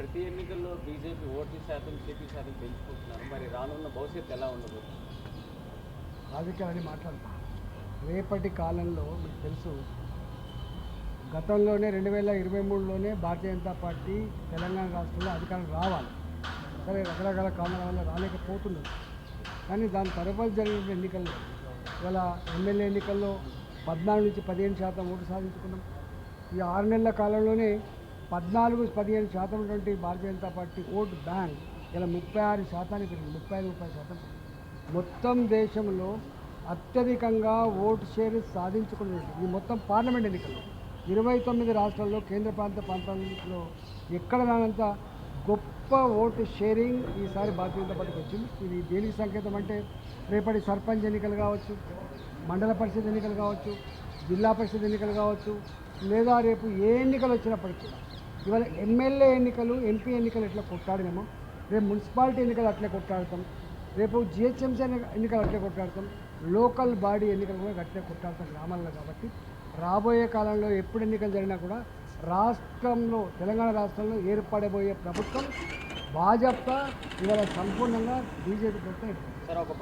ప్రతి ఎన్నికల్లో బీజేపీ ఓట్ల శాతం సీట్ల శాతం పెంచుకుంటున్నారు. మరి రానున్న భవిష్యత్తు ఎలా ఉండబోతుంది? రాజకీయాలని మాట్లాడతాం. రేపటి కాలంలో మీకు తెలుసు, గతంలోనే 2023లోనే భారతీయ జనతా పార్టీ తెలంగాణ రాష్ట్రంలో అధికారం రావాలి. సరే, రకరకాల కారణాల వల్ల రాలేకపోతున్నారు. కానీ దాని తరువాత జరిగిన ఎన్నికల్లో ఇవాళ ఎమ్మెల్యే ఎన్నికల్లో 14 నుంచి 15% ఓటు సాధించుకున్నాం. ఈ 6 నెలల కాలంలోనే 14-15% ఉన్నటువంటి Bharatiya Janata party vote bank ఇలా 36% పెరిగింది. 35% మొత్తం దేశంలో అత్యధికంగా ఓటు షేర్ సాధించుకున్నది ఈ మొత్తం పార్లమెంట్ ఎన్నికల్లో 29 రాష్ట్రాల్లో, కేంద్ర ప్రాంతాల్లో ఎక్కడ రానంత గొప్ప ఓటు షేరింగ్ ఈసారి భారతీయ జనతా పార్టీకి వచ్చింది. ఇది దేనికి సంకేతం అంటే, రేపటి సర్పంచ్ ఎన్నికలు కావచ్చు, మండల పరిషత్ ఎన్నికలు కావచ్చు, జిల్లా పరిషత్ ఎన్నికలు కావచ్చు, లేదా రేపు ఏ ఎన్నికలు వచ్చినప్పటికీ కూడా ఇవాళ ఎమ్మెల్యే ఎన్నికలు, ఎంపీ ఎన్నికలు ఎట్లా కొట్టాడినామో రేపు మున్సిపాలిటీ ఎన్నికలు అట్లే కొట్టాడతాం, రేపు జిహెచ్ఎంసీ ఎన్నికలు అట్లే కొట్టాడతాం, లోకల్ బాడీ ఎన్నికలు కూడా అట్లే కొట్టాడతాం గ్రామాల్లో. కాబట్టి రాబోయే కాలంలో ఎప్పుడు ఎన్నికలు జరిగినా కూడా రాష్ట్రంలో, తెలంగాణ రాష్ట్రంలో ఏర్పడబోయే ప్రభుత్వం భాజపా ఇవాళ సంపూర్ణంగా బీజేపీ ప్రభుత్వం. సార్, ఒక